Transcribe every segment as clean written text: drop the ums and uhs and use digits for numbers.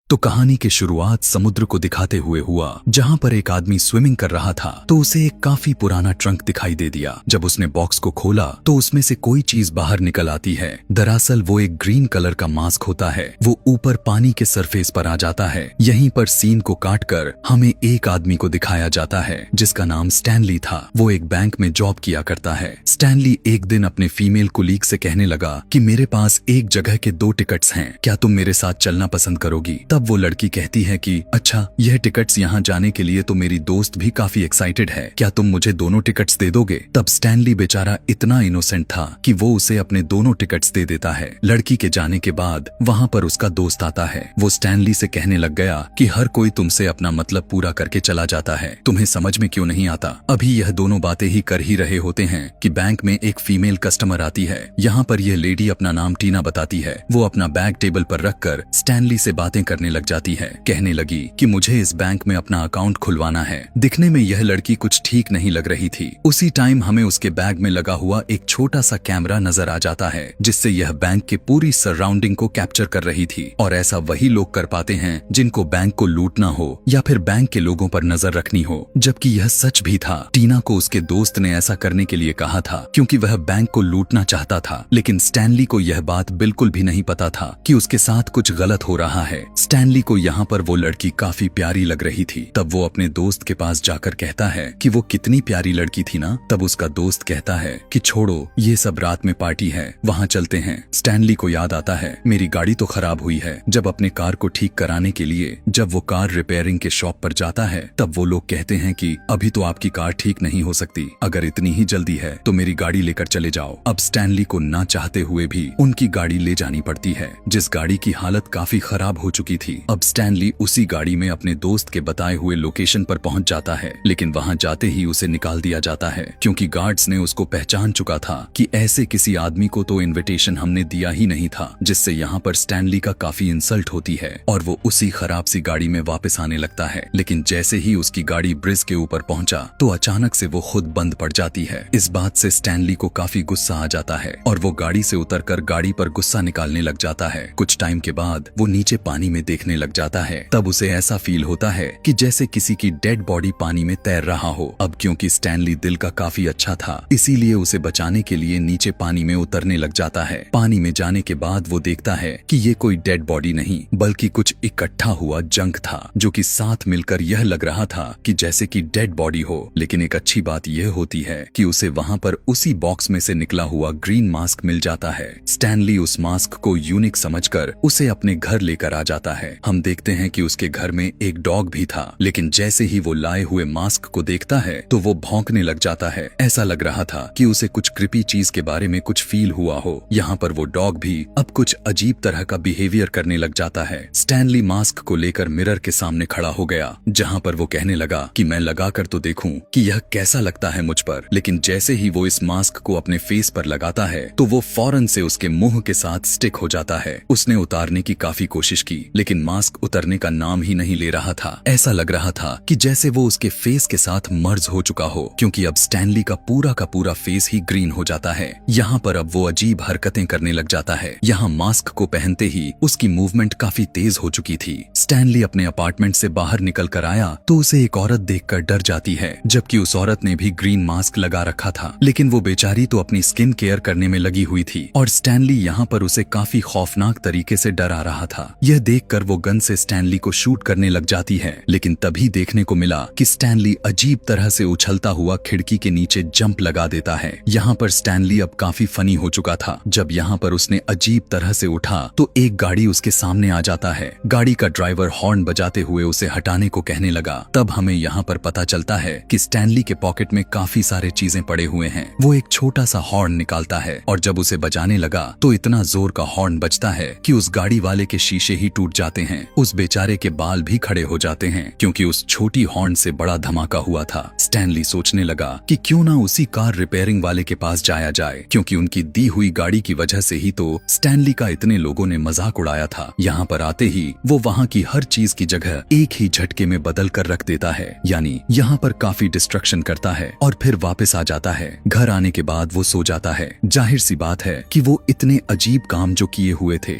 तो कहानी की शुरुआत समुद्र को दिखाते हुए हुआ, जहाँ पर एक आदमी स्विमिंग कर रहा था तो उसे एक काफी पुराना ट्रंक दिखाई दे दिया। जब उसने बॉक्स को खोला तो उसमें से कोई चीज बाहर निकल आती है। दरअसल वो एक ग्रीन कलर का मास्क होता है। वो ऊपर पानी के सरफेस पर आ जाता है। यहीं पर सीन को काटकर हमें एक आदमी को दिखाया जाता है जिसका नाम स्टैनली था। वो एक बैंक में जॉब किया करता है। स्टैनली एक दिन अपने फीमेल कुलीग से कहने लगा कि मेरे पास एक जगह के 2 टिकट्स हैं, क्या तुम मेरे साथ चलना पसंद करोगी? तब वो लड़की कहती है कि अच्छा, यह टिकट्स यहाँ जाने के लिए तो मेरी दोस्त भी काफी एक्साइटेड है, क्या तुम मुझे दोनों टिकट्स दे दोगे? तब स्टैनली बेचारा इतना इनोसेंट था कि वो उसे अपने दोनों टिकट्स दे देता है। लड़की के जाने के बाद वहाँ पर उसका दोस्त आता है। वो स्टैनली से कहने लग गया कि हर कोई तुमसे अपना मतलब पूरा करके चला जाता है, तुम्हें समझ में क्यों नहीं आता? अभी यह दोनों बातें ही कर ही रहे होते हैं कि बैंक में एक फीमेल कस्टमर आती है। यहाँ पर यह लेडी अपना नाम टीना बताती है। वो अपना बैग टेबल पर रखकर स्टैनली से बातें करने लग जाती है। कहने लगी कि मुझे इस बैंक में अपना अकाउंट खुलवाना है। दिखने में यह लड़की कुछ ठीक नहीं लग रही थी। उसी टाइम हमें उसके बैग में लगा हुआ एक छोटा सा कैमरा नजर आ जाता है जिससे यह बैंक के पूरी सराउंडिंग को कैप्चर कर रही थी। और ऐसा वही लोग कर पाते हैं जिनको बैंक को लूटना हो या फिर बैंक के लोगों पर नजर रखनी हो। जबकि यह सच भी था। टीना को उसके दोस्त ने ऐसा करने के लिए कहा था क्योंकि वह बैंक को लूटना चाहता था, लेकिन स्टैनली को यह बात बिल्कुल भी नहीं पता था कि उसके साथ कुछ गलत हो रहा है। स्टैनली को यहाँ पर वो लड़की काफी प्यारी लग रही थी। तब वो अपने दोस्त के पास जाकर कहता है कि वो कितनी प्यारी लड़की थी ना। तब उसका दोस्त कहता है कि छोड़ो, ये सब रात में पार्टी है, वहाँ चलते हैं। स्टैनली को याद आता है मेरी गाड़ी तो खराब हुई है। जब अपने कार को ठीक कराने के लिए जब वो कार रिपेयरिंग के शॉप पर जाता है तब वो लोग कहते हैं कि अभी तो आपकी कार ठीक नहीं हो सकती, अगर इतनी ही जल्दी है तो मेरी गाड़ी लेकर चले जाओ। अब स्टैनली को ना चाहते हुए भी उनकी गाड़ी ले जानी पड़ती है, जिस गाड़ी की हालत काफी खराब हो चुकी थी। अब स्टैनली उसी गाड़ी में अपने दोस्त के बताए हुए लोकेशन पर पहुंच जाता है, लेकिन वहां जाते ही उसे निकाल दिया जाता है क्योंकि गार्ड्स ने उसको पहचान चुका था कि ऐसे किसी आदमी को तो इनविटेशन हमने दिया ही नहीं था, जिससे यहाँ पर स्टैनली का काफी इंसल्ट होती है और वो उसी खराब सी गाड़ी में वापस आने लगता है। लेकिन जैसे ही उसकी गाड़ी ब्रिज के ऊपर पहुंचा तो अचानक से वो खुद बंद पड़ जाती है। इस बात से स्टैनली को काफी गुस्सा आ जाता है और वो गाड़ी से उतरकर गाड़ी पर गुस्सा निकालने लग जाता है। कुछ टाइम के बाद वो नीचे पानी में देखने लग जाता है। तब उसे ऐसा फील होता है कि जैसे किसी की डेड बॉडी पानी में तैर रहा हो। अब क्योंकि स्टैनली दिल का काफी अच्छा था, इसीलिए उसे बचाने के लिए नीचे पानी में उतरने लग जाता है। पानी में जाने के बाद वो देखता है कि ये कोई डेड बॉडी नहीं बल्कि कुछ इकट्ठा हुआ जंक था, जो कि साथ मिलकर यह लग रहा था कि जैसे कि डेड बॉडी हो। लेकिन एक अच्छी बात यह होती है कि उसे वहाँ पर उसी बॉक्स में से निकला हुआ ग्रीन मास्क मिल जाता है। स्टैनली उस मास्क को यूनिक समझकर उसे अपने घर लेकर आ जाता है। हम देखते हैं कि उसके घर में एक डॉग भी था, लेकिन जैसे ही वो लाए हुए मास्क को देखता है तो वो भौंकने लग जाता है। ऐसा लग रहा था कि उसे कुछ क्रिपी चीज के बारे में कुछ फील हुआ हो। यहाँ पर वो डॉग भी अब कुछ अजीब तरह का बिहेवियर करने लग जाता है। स्टैनली मास्क को लेकर मिरर के सामने खड़ा हो गया, जहाँ पर वो कहने लगा कि मैं लगा कर तो देखूं कि यह कैसा लगता है मुझ पर। लेकिन जैसे ही वो इस मास्क को अपने फेस पर लगाता है तो वो फौरन से उसके मुंह के साथ स्टिक हो जाता है। उसने उतारने की काफी कोशिश की, लेकिन मास्क उतरने का नाम ही नहीं ले रहा था। ऐसा लग रहा था कि जैसे वो उसके फेस के साथ मर्ज हो चुका हो, क्योंकि अब स्टैनली का पूरा फेस ही ग्रीन हो जाता है। यहाँ पर अब वो अजीब हरकतें करने लग जाता है। यहाँ मास्क को पहनते ही उसकी मूवमेंट काफी तेज हो चुकी थी। स्टैनली अपने अपार्टमेंट से बाहर निकल कर आया तो उसे एक औरत देखकर डर जाती है, जबकि उस औरत ने भी ग्रीन मास्क लगा रखा था। लेकिन वो बेचारी तो अपनी स्किन केयर करने में लगी हुई थी और स्टैनली यहाँ पर उसे काफी खौफनाक तरीके से डरा रहा था। यह देखकर वो गन से स्टैनली को शूट करने लग जाती है, लेकिन तभी देखने को मिला कि स्टैनली अजीब तरह से उछलता हुआ खिड़की के नीचे जंप लगा देता है। यहाँ पर स्टैनली अब काफी फनी हो चुका था। जब यहाँ पर उसने अजीब तरह से उठा तो एक गाड़ी उसके सामने आ जाता है। गाड़ी का ड्राइवर हॉर्न बजाते हुए उसे हटाने को कहने लगा। तब हमें यहाँ पर पता चलता है कि स्टैनली के पॉकेट में काफी सारे चीजें पड़े हुए हैं। वो एक छोटा सा हॉर्न निकालता है और जब उसे बजाने लगा तो इतना जोर का हॉर्न बजता है कि उस गाड़ी वाले के शीशे ही टूट जाते हैं। उस बेचारे के बाल भी खड़े हो जाते हैं क्योंकि उस छोटी हॉर्न से बड़ा धमाका हुआ था। स्टैनली सोचने लगा कि क्यों ना उसी कार रिपेयरिंग वाले के पास जाया जाए, क्योंकि उनकी दी हुई गाड़ी की वजह से ही तो स्टैनली का इतने लोगों ने मजाक उड़ाया था। यहाँ पर आते ही वो वहाँ की हर चीज की जगह एक ही झटके में बदल कर रख देता है, यानी यहाँ पर काफी डिस्ट्रक्शन करता है और फिर वापस आ जाता है। घर आने के बाद वो सो जाता है। जाहिर सी बात है कि वो इतने अजीब काम जो किए हुए थे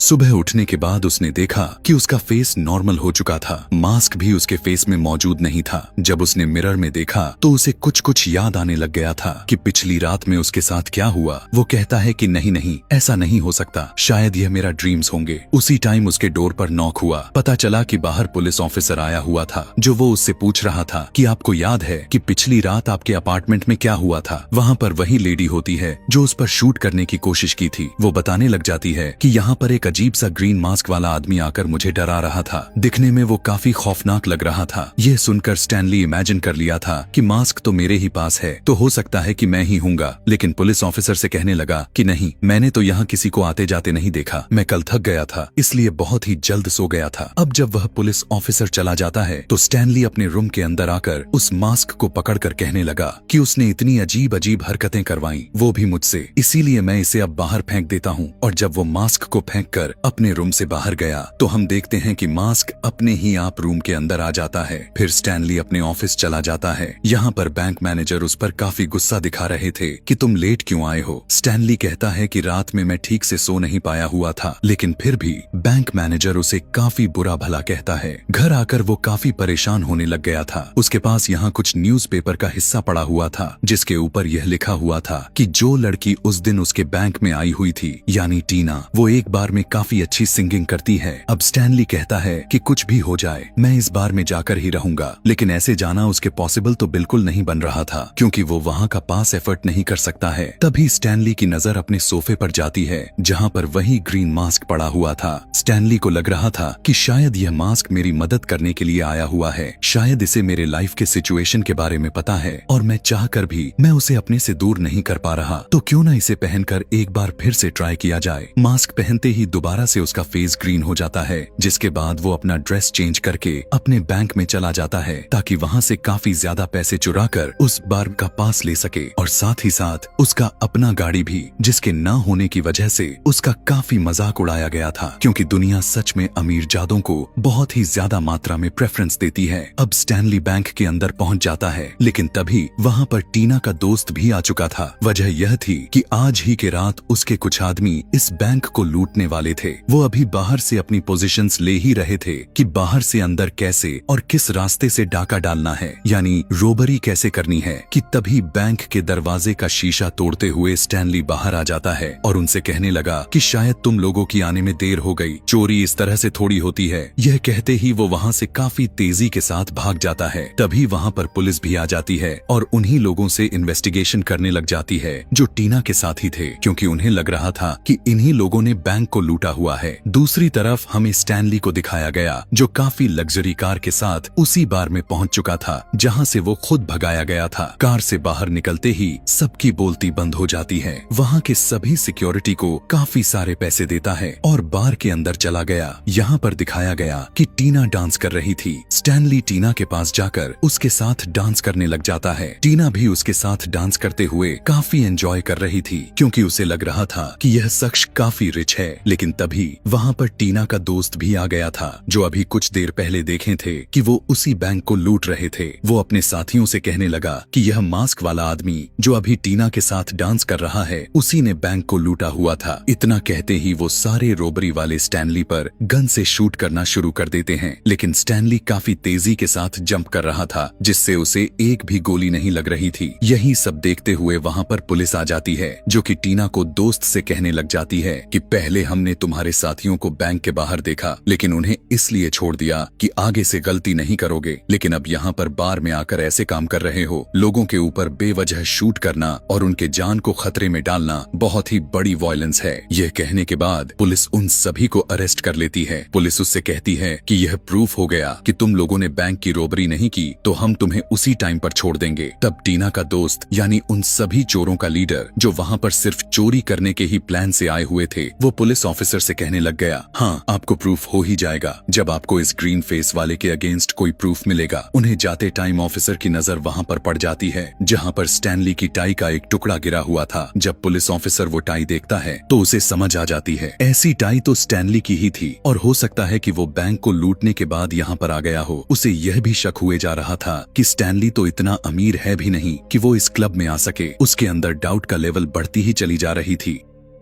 सुबह उठने के बाद उसने देखा कि उसका फेस नॉर्मल हो चुका था, मास्क भी उसके फेस में मौजूद नहीं था। जब उसने मिरर में देखा तो उसे कुछ कुछ याद आने लग गया था कि पिछली रात में उसके साथ क्या हुआ। वो कहता है कि नहीं नहीं, ऐसा नहीं हो सकता, शायद यह मेरा ड्रीम्स होंगे। उसी टाइम उसके डोर पर नॉक हुआ। पता चला कि बाहर पुलिस ऑफिसर आया हुआ था, जो वो उससे पूछ रहा था कि आपको याद है कि पिछली रात आपके अपार्टमेंट में क्या हुआ था। वहाँ पर वही लेडी होती है जो उस पर शूट करने की कोशिश की थी। वो बताने लग जाती है कि यहाँ पर एक अजीब सा ग्रीन मास्क वाला आदमी आकर मुझे डरा रहा था। दिखने में वो काफी खौफनाक लग रहा था। यह सुनकर स्टैनली इमेजिन कर लिया था कि मास्क तो मेरे ही पास है, तो हो सकता है कि मैं ही हूँगा। लेकिन पुलिस ऑफिसर से कहने लगा कि नहीं, मैंने तो यहाँ किसी को आते जाते नहीं देखा, मैं कल थक गया था, इसलिए बहुत ही जल्द सो गया था। अब जब वह पुलिस ऑफिसर चला जाता है तो स्टैनली अपने रूम के अंदर आकर उस मास्क को पकड़कर कहने लगा कि उसने इतनी अजीब अजीब हरकतें करवाई, वो भी मुझसे, इसीलिए मैं इसे अब बाहर फेंक देता हूँ। और जब वो मास्क को फेंककर अपने रूम से बाहर गया तो हम देखते हैं कि मास्क अपने ही आप रूम के अंदर आ जाता है। फिर स्टैनली अपने ऑफिस चला जाता है। यहाँ पर बैंक मैनेजर उस पर काफी गुस्सा दिखा रहे थे कि तुम लेट क्यों आए हो। स्टैनली कहता है कि रात में मैं ठीक से सो नहीं पाया हुआ था, लेकिन फिर भी बैंक मैनेजर उसे काफी बुरा भला कहता है। घर आकर वो काफी परेशान होने लग गया था। उसके पास यहाँ कुछ न्यूज़पेपर का हिस्सा पड़ा हुआ था, जिसके ऊपर यह लिखा हुआ था कि जो लड़की उस दिन उसके बैंक में आई हुई थी, यानी टीना, वो एक बार में काफी अच्छी सिंगिंग करती है। अब स्टैनली कहता है कि कुछ भी हो जाए, मैं इस बार में जाकर ही रहूंगा। लेकिन ऐसे जाना उसके पॉसिबल तो बिल्कुल नहीं बन रहा था, क्योंकि वो वहाँ का पास एफर्ट नहीं कर सकता है। तभी स्टैनली की नजर अपने सोफे पर जाती है, जहाँ पर वही ग्रीन मास्क पड़ा हुआ था। स्टैनली को लग रहा था कि शायद यह मास्क मेरी मदद करने के लिए आया हुआ है, शायद इसे मेरे लाइफ के सिचुएशन के बारे में पता है और मैं चाह कर भी मैं उसे अपने से दूर नहीं कर पा रहा, तो क्यों ना इसे पहनकर एक बार फिर से ट्राई किया जाए। मास्क पहनते ही दोबारा से उसका फेस ग्रीन हो जाता है, जिसके बाद वो अपना ड्रेस चेंज करके अपने बैंक में चला जाता है ताकि वहाँ से काफी ज्यादा पैसे चुराकर उस बार का पास ले सके, और साथ ही साथ उसका अपना गाड़ी भी, जिसके ना होने की वजह से उसका काफी मजाक उड़ाया गया था, क्योंकि दुनिया सच में अमीर जादों को बहुत ही ज्यादा मात्रा में प्रेफरेंस देती है। अब स्टैनली बैंक के अंदर पहुंच जाता है, लेकिन तभी वहाँ पर टीना का दोस्त भी आ चुका था। वजह यह थी कि आज ही के रात उसके कुछ आदमी इस बैंक को लूटने वाले थे। वो अभी बाहर से अपनी पोजीशंस ले ही रहे थे कि बाहर से अंदर कैसे और किस रास्ते से डाका डालना है, यानी रोबरी कैसे करनी है, कि तभी बैंक के दरवाजे का शीशा तोड़ते हुए स्टैनली बाहर आ जाता है और उनसे कहने लगा कि शायद तुम लोगों की आने में देर हो गई, चोरी इस तरह से थोड़ी होती है। यह कहते ही वो वहाँ से काफी तेजी के साथ भाग जाता है। तभी वहाँ पर पुलिस भी आ जाती है और उन्हीं लोगों से इन्वेस्टिगेशन करने लग जाती है जो टीना के साथ ही थे, क्योंकि उन्हें लग रहा था कि इन्हीं लोगों ने बैंक को लूटा हुआ है। दूसरी तरफ हमें स्टैनली को दिखाया गया, जो काफी लग्जरी कार के साथ उसी बार में पहुंच चुका था जहां से वो खुद भगाया गया था। कार से बाहर निकलते ही सबकी बोलती बंद हो जाती है। वहां के सभी सिक्योरिटी को काफी सारे पैसे देता है और बार के अंदर चला गया। यहाँ पर दिखाया गया कि टीना डांस कर रही थी। स्टैनली टीना के पास जाकर उसके साथ डांस करने लग जाता है। टीना भी उसके साथ डांस करते हुए काफी एंजॉय कर रही थी, क्योंकि उसे लग रहा था कि यह शख्स काफी रिच है। लेकिन तभी वहाँ पर टीना का दोस्त भी आ गया था, जो अभी कुछ देर पहले देखे थे कि वो उसी बैंक को लूट रहे थे। वो अपने साथियों से कहने लगा कि यह मास्क वाला आदमी जो अभी टीना के साथ डांस कर रहा है, उसी ने बैंक को लूटा हुआ था। इतना कहते ही वो सारे रोबरी वाले स्टैनली पर गन से शूट करना शुरू कर देते हैं, लेकिन स्टैनली काफी तेजी के साथ जंप कर रहा था, जिससे उसे एक भी गोली नहीं लग रही थी। यही सब देखते हुए वहाँ पर पुलिस आ जाती है, जो कि टीना को दोस्त से कहने लग जाती है कि पहले हमने तुम्हारे साथियों को बैंक के बाहर देखा, लेकिन उन्हें इसलिए छोड़ दिया कि आगे से गलती नहीं करोगे, लेकिन अब यहाँ पर बार में आकर ऐसे काम कर रहे हो। लोगों के ऊपर बेवजह शूट करना और उनके जान को खतरे में डालना बहुत ही बड़ी वायलेंस है। यह कहने के बाद पुलिस उन सभी को अरेस्ट कर लेती है। पुलिस उससे कहती है कि यह प्रूफ हो गया कि तुम लोगों ने बैंक की रोबरी नहीं की, तो हम तुम्हें उसी टाइम पर छोड़ देंगे। तब टीना का दोस्त यानी उन सभी चोरों का लीडर, जो वहाँ पर सिर्फ चोरी करने के ही प्लान से आए हुए थे, वो पुलिस ऑफिसर से कहने लग गया, हाँ आपको प्रूफ हो ही जाएगा जब आपको इस ग्रीन फेस वाले के अगेंस्ट कोई प्रूफ मिलेगा। उन्हें जाते टाइम ऑफिसर की नजर वहाँ पर पड़ जाती है, जहाँ पर स्टैनली की टाई का एक टुकड़ा गिरा हुआ था। जब पुलिस ऑफिसर वो टाई देखता है तो उसे समझ आ जाती है ऐसी टाई तो स्टैनली की ही थी, और हो सकता है कि वो बैंक को लूटने के बाद यहाँ पर आ गया हो। उसे यह भी शक हुए जा रहा था कि स्टैनली तो इतना अमीर है भी नहीं कि वो इस क्लब में आ सके। उसके अंदर डाउट का लेवल बढ़ती ही चली जा रही थी।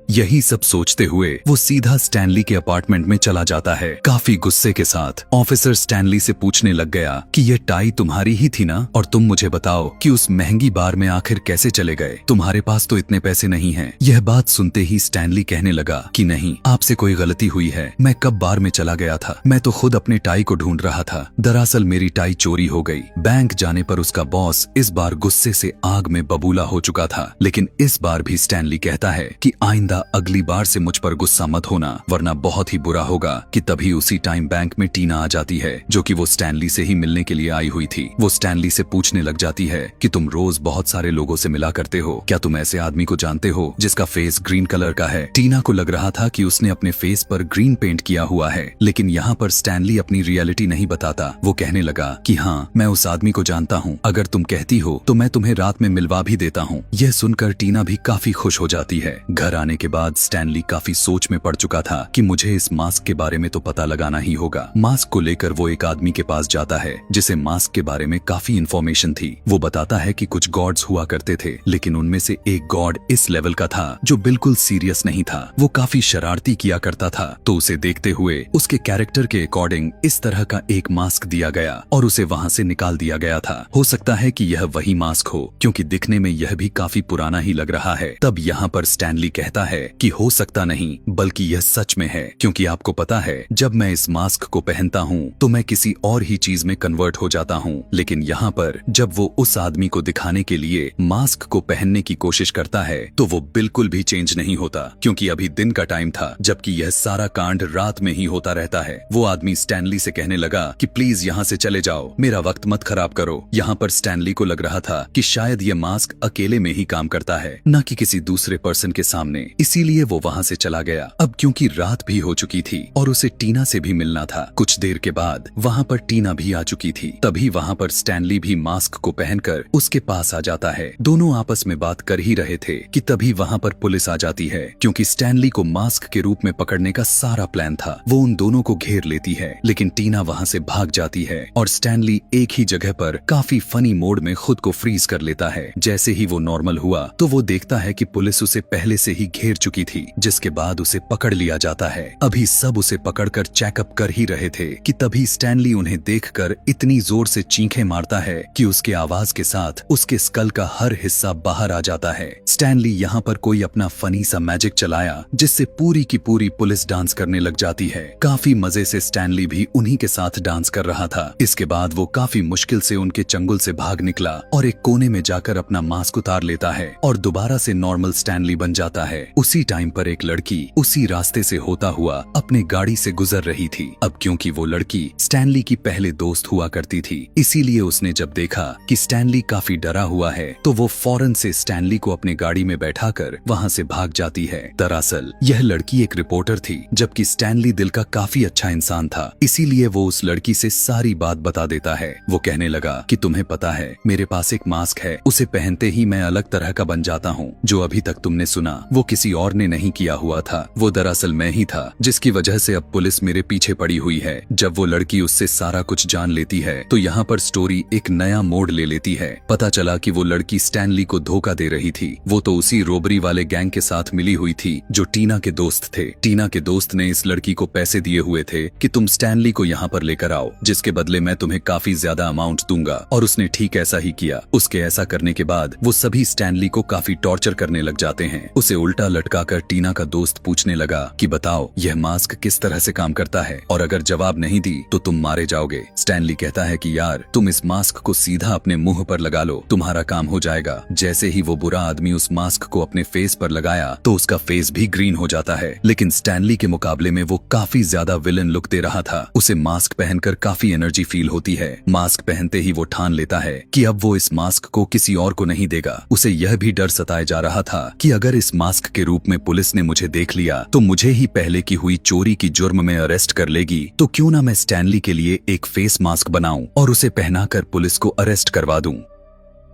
यही सब सोचते हुए वो सीधा स्टैनली के अपार्टमेंट में चला जाता है। काफी गुस्से के साथ ऑफिसर स्टैनली से पूछने लग गया कि ये टाई तुम्हारी ही थी ना, और तुम मुझे बताओ कि उस महंगी बार में आखिर कैसे चले गए, तुम्हारे पास तो इतने पैसे नहीं हैं। यह बात सुनते ही स्टैनली कहने लगा कि नहीं, आपसे कोई गलती हुई है, मैं कब बार में चला गया था, मैं तो खुद अपने टाई को ढूंढ रहा था। दरअसल मेरी टाई चोरी हो गई। बैंक जाने पर उसका बॉस इस बार गुस्से से आग में बबूला हो चुका था, लेकिन इस बार भी स्टैनली कहता है कि आइंदा अगली बार से मुझ पर गुस्सा मत होना, वरना बहुत ही बुरा होगा। कि तभी उसी टाइम बैंक में टीना आ जाती है, जो कि वो स्टैनली से ही मिलने के लिए आई हुई थी। वो स्टैनली से पूछने लग जाती है कि तुम रोज बहुत सारे लोगों से मिला करते हो, क्या तुम ऐसे आदमी को जानते हो जिसका फेस ग्रीन कलर का है। टीना को लग रहा था कि उसने अपने फेस पर ग्रीन पेंट किया हुआ है, लेकिन यहाँ पर स्टैनली अपनी रियलिटी नहीं बताता। वो कहने लगा कि हाँ, मैं उस आदमी को जानता हूँ, अगर तुम कहती हो तो मैं तुम्हें रात में मिलवा भी देता हूँ। यह सुनकर टीना भी काफी खुश हो जाती है। घर आने के बाद स्टैनली काफी सोच में पड़ चुका था कि मुझे इस मास्क के बारे में तो पता लगाना ही होगा। मास्क को लेकर वो एक आदमी के पास जाता है जिसे मास्क के बारे में काफी इंफॉर्मेशन थी। वो बताता है कि कुछ गॉड्स हुआ करते थे, लेकिन उनमें से एक गॉड इस लेवल का था जो बिल्कुल सीरियस नहीं था। वो काफी शरारती किया करता था, तो उसे देखते हुए उसके कैरेक्टर के अकॉर्डिंग इस तरह का एक मास्क दिया गया और उसे वहाँ से निकाल दिया गया था। हो सकता है कि यह वही मास्क हो, क्योंकि दिखने में यह भी काफी पुराना ही लग रहा है। तब यहाँ पर स्टैनली कहता है कि हो सकता नहीं, बल्कि यह सच में है, क्योंकि आपको पता है जब मैं इस मास्क को पहनता हूँ तो मैं किसी और ही चीज में कन्वर्ट हो जाता हूँ। लेकिन यहाँ पर जब वो उस आदमी को दिखाने के लिए मास्क को पहनने की कोशिश करता है तो वो बिल्कुल भी चेंज नहीं होता, क्योंकि अभी दिन का टाइम था, जबकि यह सारा कांड रात में ही होता रहता है। वो आदमी स्टैनली से कहने लगा कि प्लीज यहाँ से चले जाओ, मेरा वक्त मत खराब करो। यहाँ पर स्टैनली को लग रहा था कि शायद यह मास्क अकेले में ही काम करता है, न कि किसी दूसरे पर्सन के सामने, इसीलिए वो वहाँ से चला गया। अब क्योंकि रात भी हो चुकी थी और उसे टीना से भी मिलना था। कुछ देर के बाद वहाँ पर टीना भी आ चुकी थी। तभी वहाँ पर स्टैनली भी मास्क को पहनकर उसके पास आ जाता है। दोनों आपस में बात कर ही रहे थे कि तभी वहाँ पर पुलिस आ जाती है, क्योंकि स्टैनली को मास्क के रूप में पकड़ने का सारा प्लान था। वो उन दोनों को घेर लेती है, लेकिन टीना वहाँ से भाग जाती है और स्टैनली एक ही जगह पर काफी फनी मोड में खुद को फ्रीज कर लेता है। जैसे ही वो नॉर्मल हुआ तो वो देखता है कि पुलिस उसे पहले से ही घेर चुकी थी, जिसके बाद उसे पकड़ लिया जाता है। अभी सब उसे पकड़कर चेकअप कर ही रहे थे कि तभी स्टैनली उन्हें देखकर इतनी जोर से चीखें मारता है कि उसके आवाज के साथ उसके स्कल का हर हिस्सा बाहर आ जाता है। स्टैनली यहाँ पर कोई अपना फनी सा मैजिक चलाया, जिससे पूरी की पूरी पुलिस डांस करने लग जाती है। काफी मजे से स्टैनली भी उन्हीं के साथ डांस कर रहा था। इसके बाद वो काफी मुश्किल से उनके चंगुल से भाग निकला और एक कोने में जाकर अपना मास्क उतार लेता है और दोबारा से नॉर्मल स्टैनली बन जाता है। उसी टाइम पर एक लड़की उसी रास्ते से होता हुआ अपने गाड़ी से गुजर रही थी। अब क्योंकि वो लड़की स्टैनली की पहले दोस्त हुआ करती थी, इसीलिए उसने जब देखा कि स्टैनली काफी डरा हुआ है तो वो फौरन से स्टैनली को अपने गाड़ी में बैठाकर वहाँ से भाग जाती है। दरअसल यह लड़की एक रिपोर्टर थी, जबकि स्टैनली दिल का काफी अच्छा इंसान था, इसीलिए वो उस लड़की से सारी बात बता देता है। वो कहने लगा कि तुम्हें पता है मेरे पास एक मास्क है, उसे पहनते ही मैं अलग तरह का बन जाता हूँ। जो अभी तक तुमने सुना वो किसी और ने नहीं किया हुआ था, वो दरअसल मैं ही था, जिसकी वजह से अब पुलिस मेरे पीछे पड़ी हुई है। जब वो लड़की उससे सारा कुछ जान लेती है तो यहाँ पर स्टोरी एक नया मोड़ ले लेती है। पता चला कि वो लड़की स्टैनली को धोखा दे रही थी। वो तो उसी रोबरी वाले गैंग के साथ मिली हुई थी जो टीना के दोस्त थे। टीना के दोस्त ने इस लड़की को पैसे दिए हुए थे कि तुम स्टैनली को यहाँ पर लेकर आओ, जिसके बदले मैं तुम्हें काफी ज्यादा अमाउंट दूंगा, और उसने ठीक ऐसा ही किया। उसके ऐसा करने के बाद वो सभी स्टैनली को काफी टॉर्चर करने लग जाते हैं। उसे उल्टा लटकाकर टीना का दोस्त पूछने लगा कि बताओ यह मास्क किस तरह से काम करता है, और अगर जवाब नहीं दी तो तुम मारे जाओगे। स्टैनली कहता है कि यार तुम इस मास्क को सीधा अपने मुंह पर लगा लो, तुम्हारा काम हो जाएगा। जैसे ही वो बुरा आदमी उस मास्क को अपने फेस पर लगाया तो उसका फेस भी ग्रीन हो जाता है, लेकिन स्टैनली के मुकाबले में वो काफी ज्यादा विलन लुक दे रहा था। उसे मास्क पहनकर काफी एनर्जी फील होती है। मास्क पहनते ही वो ठान लेता है कि अब वो इस मास्क को किसी और को नहीं देगा। उसे यह भी डर सताए जा रहा था कि अगर इस मास्क के रूप में पुलिस ने मुझे देख लिया तो मुझे ही पहले की हुई चोरी की जुर्म में अरेस्ट कर लेगी, तो क्यों ना मैं स्टैनली के लिए एक फेस मास्क बनाऊं और उसे पहनाकर पुलिस को अरेस्ट करवा दूं।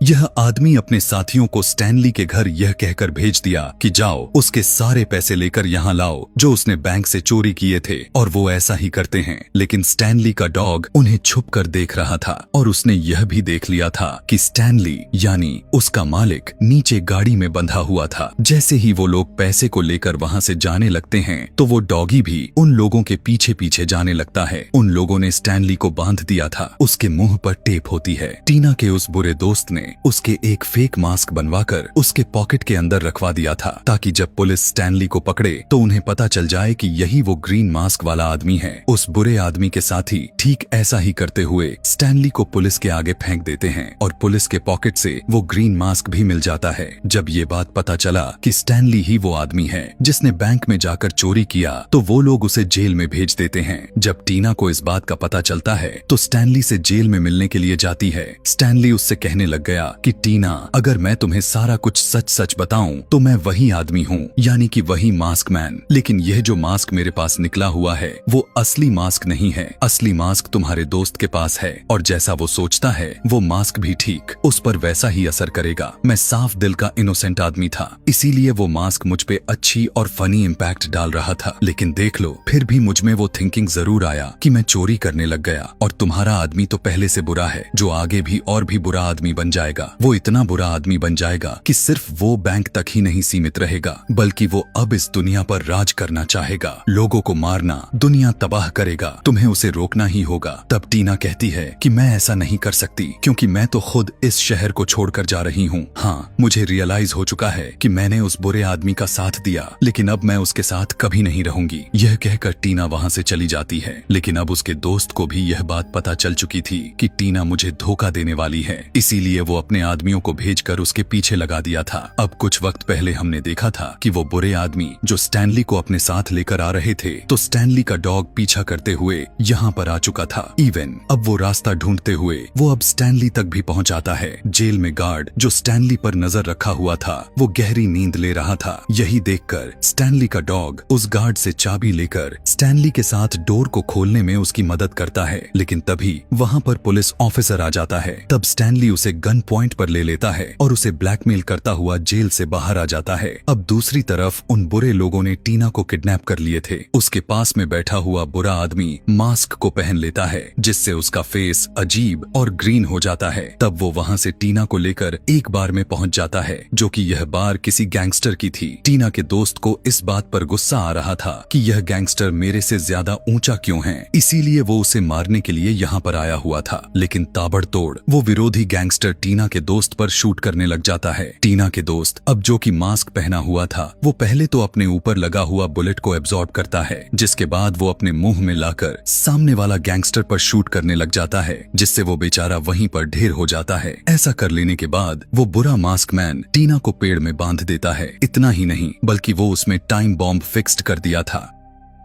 यह आदमी अपने साथियों को स्टैनली के घर यह कहकर भेज दिया कि जाओ उसके सारे पैसे लेकर यहाँ लाओ जो उसने बैंक से चोरी किए थे, और वो ऐसा ही करते हैं। लेकिन स्टैनली का डॉग उन्हें छुप कर देख रहा था और उसने यह भी देख लिया था कि स्टैनली यानी उसका मालिक नीचे गाड़ी में बंधा हुआ था। जैसे ही वो लोग पैसे को लेकर वहाँ से जाने लगते हैं तो वो डॉगी भी उन लोगों के पीछे पीछे जाने लगता है। उन लोगों ने स्टैनली को बांध दिया था। उसके मुंह पर टेप होती है। टीना के उस बुरे दोस्त ने उसके एक फेक मास्क बनवाकर उसके पॉकेट के अंदर रखवा दिया था ताकि जब पुलिस स्टैनली को पकड़े तो उन्हें पता चल जाए कि यही वो ग्रीन मास्क वाला आदमी है। उस बुरे आदमी के साथी ठीक ऐसा ही करते हुए स्टैनली को पुलिस के आगे फेंक देते हैं और पुलिस के पॉकेट से वो ग्रीन मास्क भी मिल जाता है। जब ये बात पता चला कि स्टैनली ही वो आदमी है जिसने बैंक में जाकर चोरी किया तो वो लोग उसे जेल में भेज देते हैं। जब टीना को इस बात का पता चलता है तो स्टैनली से जेल में मिलने के लिए जाती है। स्टैनली उससे कहने लग गया कि टीना, अगर मैं तुम्हें सारा कुछ सच सच बताऊं तो मैं वही आदमी हूँ, यानी कि वही मास्क मैन। लेकिन यह जो मास्क मेरे पास निकला हुआ है वो असली मास्क नहीं है। असली मास्क तुम्हारे दोस्त के पास है और जैसा वो सोचता है वो मास्क भी ठीक उस पर वैसा ही असर करेगा। मैं साफ दिल का इनोसेंट आदमी था, इसीलिए वो मास्क मुझ पे अच्छी और फनी इम्पैक्ट डाल रहा था। लेकिन देख लो, फिर भी मुझ में वो थिंकिंग जरूर आया कि मैं चोरी करने लग गया। और तुम्हारा आदमी तो पहले से बुरा है, जो आगे भी और भी बुरा आदमी बन जाएगा। वो इतना बुरा आदमी बन जाएगा कि सिर्फ वो बैंक तक ही नहीं सीमित रहेगा, बल्कि वो अब इस दुनिया पर राज करना चाहेगा, लोगों को मारना, दुनिया तबाह करेगा। तुम्हें उसे रोकना ही होगा। तब टीना कहती है कि मैं ऐसा नहीं कर सकती क्योंकि मैं तो खुद इस शहर को छोड़कर जा रही हूँ। हाँ, मुझे रियलाइज हो चुका है कि मैंने उस बुरे आदमी का साथ दिया, लेकिन अब मैं उसके साथ कभी नहीं रहूंगी। यह कहकर टीना वहाँ से चली जाती है। लेकिन अब उसके दोस्त को भी यह बात पता चल चुकी थी कि टीना मुझे धोखा देने वाली है, इसीलिए वो अपने आदमियों को भेजकर उसके पीछे लगा दिया था। अब कुछ वक्त पहले हमने देखा था कि वो बुरे आदमी जो स्टैनली को अपने साथ लेकर आ रहे थे तो स्टैनली का डॉग पीछा करते हुए यहाँ पर आ चुका था। इवन अब वो रास्ता ढूंढते हुए वो अब स्टैनली तक भी पहुँच जाता है। जेल में गार्ड जो स्टैनली पर नजर रखा हुआ था वो गहरी नींद ले रहा था। यही देखकर स्टैनली का डॉग उस गार्ड से चाबी लेकर स्टैनली के साथ डोर को खोलने में उसकी मदद करता है। लेकिन तभी वहाँ पर पुलिस ऑफिसर आ जाता है। तब स्टैनली उसे गन पॉइंट पर ले लेता है और उसे ब्लैकमेल करता हुआ जेल से बाहर आ जाता है। अब दूसरी तरफ उन बुरे लोगों ने टीना को किडनैप कर लिए थे। उसके पास में बैठा हुआ बुरा आदमी मास्क को पहन लेता है जिससे उसका फेस अजीब और ग्रीन हो जाता है। तब वो वहाँ से टीना को लेकर एक बार में पहुँच जाता है जो कि यह बार किसी गैंगस्टर की थी। टीना के दोस्त को इस बात पर गुस्सा आ रहा था कि यह गैंगस्टर मेरे से ज्यादा ऊंचा क्यों है, इसीलिए वो उसे मारने के लिए यहाँ पर आया हुआ था। लेकिन ताबड़तोड़ वो विरोधी गैंगस्टर टीना के दोस्त पर शूट करने लग जाता है। टीना के दोस्त अब जो कि मास्क पहना हुआ था वो पहले तो अपने ऊपर लगा हुआ बुलेट को एब्जॉर्ब करता है, जिसके बाद वो अपने मुंह में लाकर सामने वाला गैंगस्टर पर शूट करने लग जाता है, जिससे वो बेचारा वहीं पर ढेर हो जाता है। ऐसा कर लेने के बाद वो बुरा मास्क मैन टीना को पेड़ में बांध देता है। इतना ही नहीं बल्कि वो उसमें टाइम बॉम्ब फिक्स्ड कर दिया था।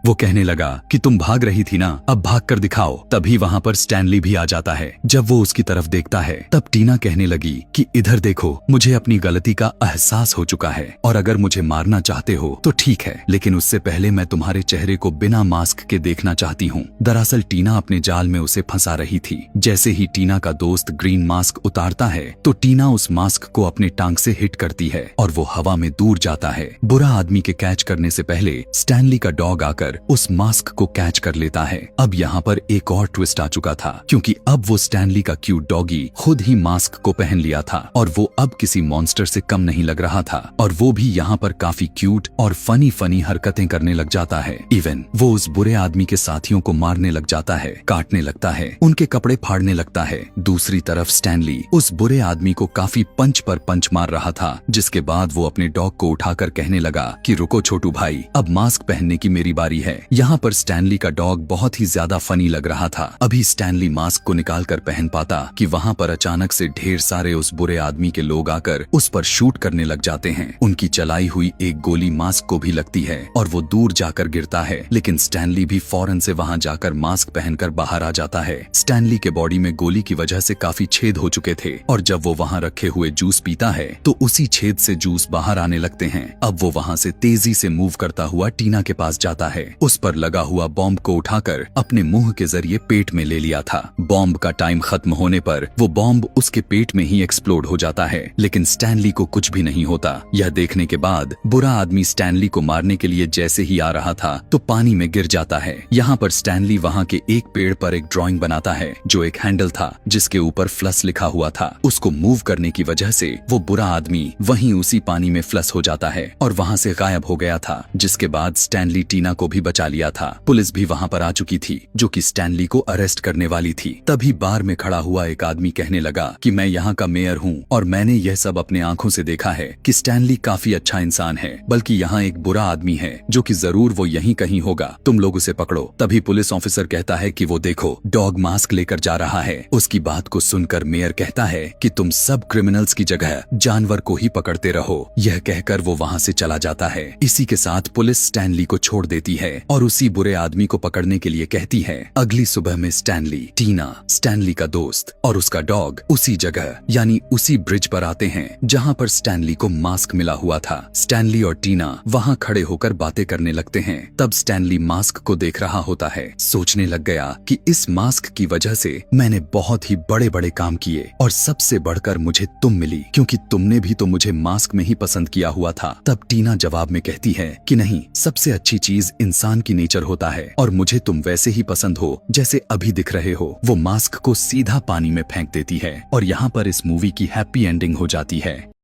वो कहने लगा कि तुम भाग रही थी ना, अब भाग कर दिखाओ। तभी वहाँ पर स्टैनली भी आ जाता है। जब वो उसकी तरफ देखता है तब टीना कहने लगी कि इधर देखो, मुझे अपनी गलती का एहसास हो चुका है और अगर मुझे मारना चाहते हो तो ठीक है, लेकिन उससे पहले मैं तुम्हारे चेहरे को बिना मास्क के देखना चाहती हूँ। दरअसल टीना अपने जाल में उसे फंसा रही थी। जैसे ही टीना का दोस्त ग्रीन मास्क उतारता है तो टीना उस मास्क को अपने टांग से हिट करती है और वो हवा में दूर जाता है। बुरा आदमी के कैच करने से पहले स्टैनली का डॉग आकर उस मास्क को कैच कर लेता है। अब यहाँ पर एक और ट्विस्ट आ चुका था क्योंकि अब वो स्टैनली का क्यूट डॉगी खुद ही मास्क को पहन लिया था और वो अब किसी मॉन्स्टर से कम नहीं लग रहा था और वो भी यहाँ पर काफी क्यूट और फनी हरकतें करने लग जाता है। इवन वो उस बुरे आदमी के साथियों को मारने लग जाता है, काटने लगता है, उनके कपड़े फाड़ने लगता है। दूसरी तरफ स्टैनली उस बुरे आदमी को काफी पंच पर पंच मार रहा था, जिसके बाद वो अपने डॉग को उठाकर कहने लगा कि रुको छोटू भाई, अब मास्क पहनने की मेरी बारी है। यहाँ पर स्टैनली का डॉग बहुत ही ज्यादा फनी लग रहा था। अभी स्टैनली मास्क को निकाल कर पहन पाता कि वहाँ पर अचानक से ढेर सारे उस बुरे आदमी के लोग आकर उस पर शूट करने लग जाते हैं। उनकी चलाई हुई एक गोली मास्क को भी लगती है और वो दूर जाकर गिरता है, लेकिन स्टैनली भी फौरन से वहाँ जाकर मास्क पहनकर बाहर आ जाता है। स्टैनली के बॉडी में गोली की वजह से काफी छेद हो चुके थे और जब वो वहाँ रखे हुए जूस पीता है तो उसी छेद से जूस बाहर आने लगते हैं। अब वो वहाँ से तेजी से मूव करता हुआ टीना के पास जाता है उस पर लगा हुआ बॉम्ब को उठाकर अपने मुंह के जरिए पेट में ले लिया था। बॉम्ब का टाइम खत्म होने पर वो बॉम्ब उसके पेट में ही एक्सप्लोड हो जाता है, लेकिन स्टैनली को कुछ भी नहीं होता। यह देखने के बाद बुरा आदमी स्टैनली को मारने के लिए जैसे ही आ रहा था तो पानी में गिर जाता है। यहाँ पर स्टैनली वहाँ के एक पेड़ पर एक ड्राइंग बनाता है जो एक हैंडल था जिसके ऊपर फ्लस लिखा हुआ था। उसको मूव करने की वजह से वो बुरा आदमी वहीं उसी पानी में फ्लस हो जाता है और वहाँ से गायब हो गया था, जिसके बाद स्टैनली टीना को भी बचा लिया था। पुलिस भी वहाँ पर आ चुकी थी जो कि स्टैनली को अरेस्ट करने वाली थी। तभी बार में खड़ा हुआ एक आदमी कहने लगा कि मैं यहाँ का मेयर हूँ और मैंने यह सब अपने आंखों से देखा है कि स्टैनली काफी अच्छा इंसान है, बल्कि यहाँ एक बुरा आदमी है जो कि जरूर वो यहीं कहीं होगा, तुम लोग उसे पकड़ो। तभी पुलिस ऑफिसर कहता है कि वो देखो डॉग मास्क लेकर जा रहा है। उसकी बात को सुनकर मेयर कहता है कि तुम सब क्रिमिनल्स की जगह जानवर को ही पकड़ते रहो। यह कहकर वो वहाँ से चला जाता है। इसी के साथ पुलिस स्टैनली को छोड़ देती है और उसी बुरे आदमी को पकड़ने के लिए कहती है। अगली सुबह में स्टैनली, टीना, स्टैनली का दोस्त और उसका डॉग उसी जगह यानी उसी ब्रिज पर आते हैं जहाँ पर स्टैनली को मास्क मिला हुआ था। स्टैनली और टीना वहाँ खड़े होकर बातें करने लगते हैं। तब स्टैनली मास्क को देख रहा होता है, सोचने लग गया कि इस मास्क की वजह से मैंने बहुत ही बड़े बड़े काम किए और सबसे बढ़कर मुझे तुम मिली, क्योंकि तुमने भी तो मुझे मास्क में ही पसंद किया हुआ था। तब टीना जवाब में कहती है कि नहीं, सबसे अच्छी चीज इंसान की नेचर होता है और मुझे तुम वैसे ही पसंद हो जैसे अभी दिख रहे हो। वो मास्क को सीधा पानी में फेंक देती है और यहाँ पर इस मूवी की हैप्पी एंडिंग हो जाती है।